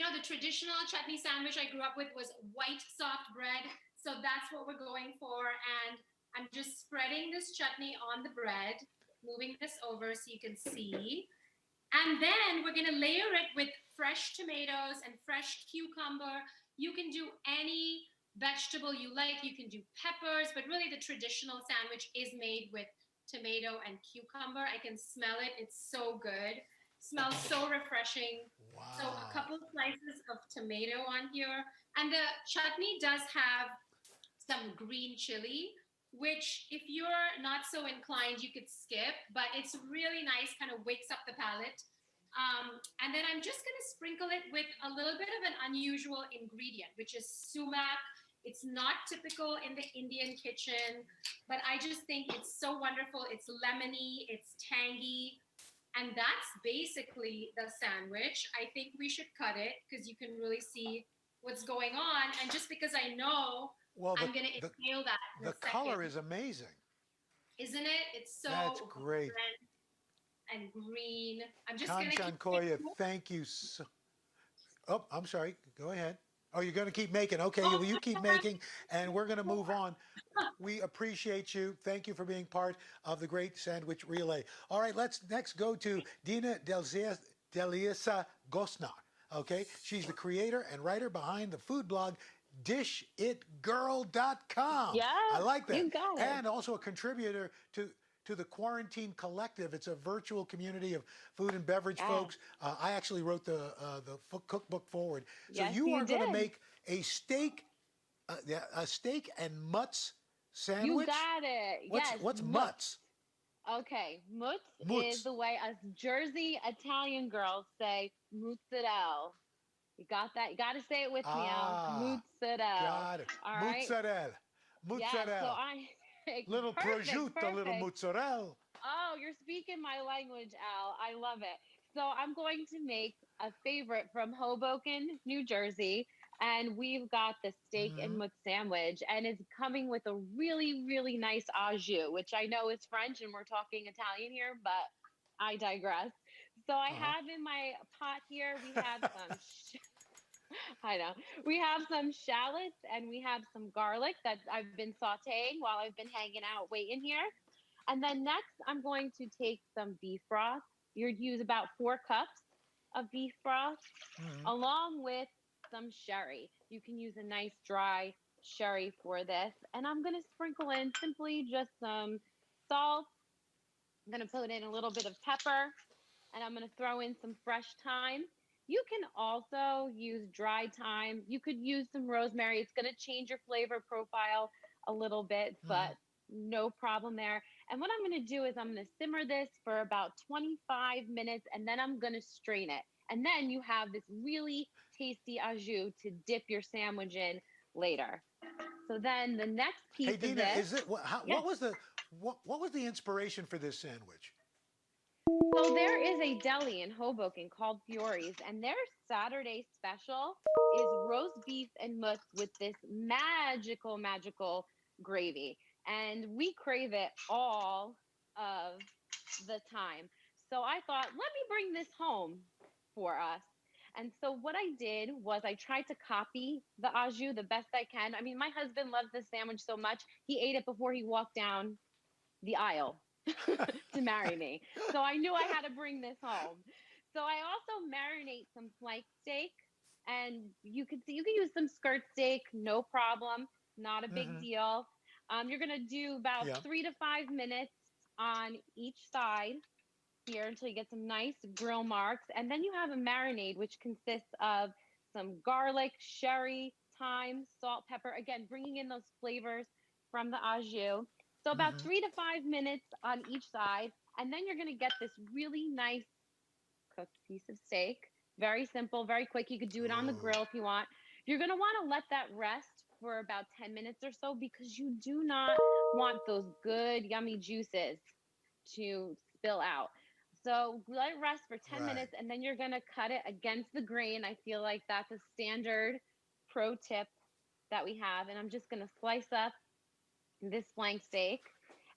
the traditional chutney sandwich I grew up with was white soft bread. So that's what we're going for. And I'm just spreading this chutney on the bread, moving this over so you can see. And then we're going to layer it with fresh tomatoes and fresh cucumber. You can do any vegetable you like. You can do peppers, but really the traditional sandwich is made with tomato and cucumber. I can smell it. It's so good. Smells so refreshing. Wow. So a couple of slices of tomato on here. And the chutney does have some green chili, which if you're not so inclined, you could skip, but it's really nice, kind of wakes up the palate. And then I'm just going to sprinkle it with a little bit of an unusual ingredient, which is sumac. It's not typical in the Indian kitchen, but I just think it's so wonderful. It's lemony, it's tangy, and that's basically the sandwich. I think we should cut it because you can really see what's going on. And just because I know Well, I'm going to inhale that in the a second. color is amazing. Isn't it? It's so That's great. vibrant and green. I'm just going to Kanchan keep Koya, it. thank you so. Oh, I'm sorry. Go ahead. Oh, you're going to keep making. Okay, Oh, well, you keep making, and we're going to move on. We appreciate you. Thank you for being part of the Great Sandwich Relay. All right, let's next go to Dina Deleasa-Gonsar. Okay, she's the creator and writer behind the food blog DishItGirl.com. Yeah, I like that. you got it. And also a contributor to the Quarantine Collective. It's a virtual community of food and beverage folks. I actually wrote the cookbook forward. So Yes, you are going to did. make a steak and Mutz You sandwich. got it. Yes, What's Mutz. Mutz? Okay, Mutz is Mutz. the way us Jersey Italian girls say mozzarella. You got that? You got to say it with me, Al. Ah, Mozzarella. got it. All right. Mozzarella. Yes. So Mozzarella. I. Little Perfect. prosciutto, little Perfect. mozzarella. Oh, you're speaking my language, Al. I love it. So I'm going to make a favorite from Hoboken, New Jersey. And we've got the steak and Mm-hmm. mutz sandwich, and it's coming with a really, really nice au jus, which I know is French, and we're talking Italian here, but I digress. So I Uh-huh. have in my pot here, we have some, I know, we have some shallots and we have some garlic that I've been sauteing while I've been hanging out waiting here. And then next, I'm going to take some beef broth. You'd use about 4 cups of beef broth, Mm-hmm. along with some sherry. You can use a nice dry sherry for this. And I'm going to sprinkle in simply just some salt. I'm going to put in a little bit of pepper, and I'm going to throw in some fresh thyme. You can also use dry thyme. You could use some rosemary. It's going to change your flavor profile a little bit, Mm-hmm. but no problem there. And what I'm going to do is I'm going to simmer this for about 25 minutes, and then I'm going to strain it. And then you have this really tasty au jus to dip your sandwich in later. So then the next Hey piece of Dina, this, is it yes. what was the inspiration for this sandwich? So there is a deli in Hoboken called Fiore's, and their Saturday special is roast beef and mutz with this magical, magical gravy. And we crave it all of the time. So I thought, let me bring this home for us. And so what I did was I tried to copy the au jus the best I can. I mean, my husband loves this sandwich so much, he ate it before he walked down the aisle to marry me. So I knew I had to bring this home. So I also marinate some flank steak, and you can see you can use some skirt steak, no problem, not a big Mm-hmm. deal. You're gonna do about Yeah. 3 to 5 minutes on each side here until you get some nice grill marks, and then you have a marinade which consists of some garlic, sherry, thyme, salt, pepper. Again, bringing in those flavors from the au jus. So about Mm-hmm. 3 to 5 minutes on each side, and then you're going to get this really nice cooked piece of steak. Very simple, very quick. You could do it on the Oh, grill if you want. You're going to want to let that rest for about 10 minutes or so because you do not want those good, yummy juices to spill out. So let it rest for 10 right. minutes and then you're going to cut it against the grain. I feel like that's a standard pro tip that we have. And I'm just going to slice up this flank steak.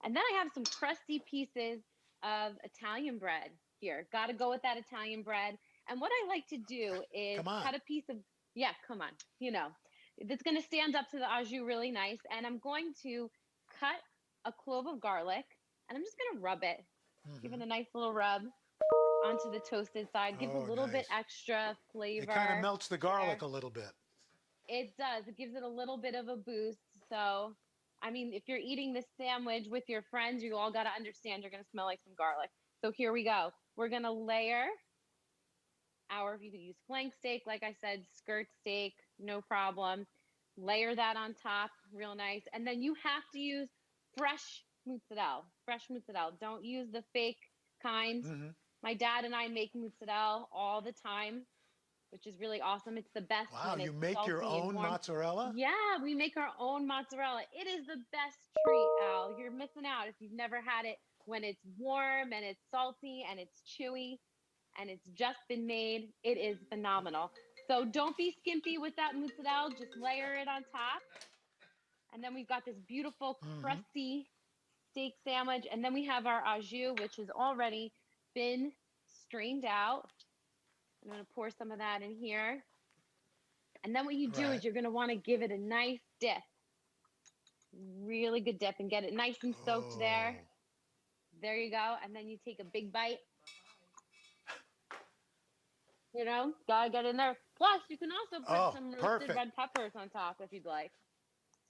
And then I have some crusty pieces of Italian bread here. Got to go with that Italian bread. And what I like to do is Come on. cut a piece of, yeah, come on, you know, it's going to stand up to the au jus really nice. And I'm going to cut a clove of garlic and I'm just going to rub it, give it a nice little rub onto the toasted side, give a Oh, little bit nice. extra It kind of flavor melts the there. garlic a little bit. It does. It gives it a little bit of a boost. So, I mean, if you're eating this sandwich with your friends, you all got to understand you're going to smell like some garlic. So here we go. We're going to layer our, if you could use flank steak, like I said, skirt steak, no problem. Layer that on top, real nice. And then you have to use fresh mozzarella, fresh mozzarella. Don't use the fake kind. Hmm. My dad and I make mozzarella all the time, which is really awesome. It's the best Wow, when you it's make your salty and own warm. mozzarella? Yeah, we make our own mozzarella. It is the best treat, Al. You're missing out if you've never had it when it's warm and it's salty and it's chewy and it's just been made. It is phenomenal. So don't be skimpy with that mozzarella. Just layer it on top. And then we've got this beautiful Hmm. crusty steak sandwich. And then we have our au jus, which has already been strained out. I'm going to pour some of that in here. And then what you do Right. is you're going to want to give it a nice dip, really good dip, and get it nice and soaked Oh, there. There you go. And then you take a big bite. You know, gotta get in there. Plus, you can also put oh, some roasted perfect. red peppers on top if you'd like.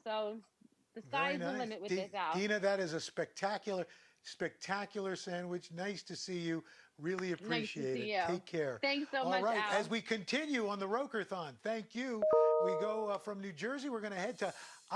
So the Very sky's the nice. limit with this, Al. Dina, that is a spectacular, spectacular sandwich. Nice to see you. Really Nice to appreciate it. see you. Take care. Thanks so All much, right, Al. as we continue on the Rokerthon, thank you. We go from New Jersey, we're going to head to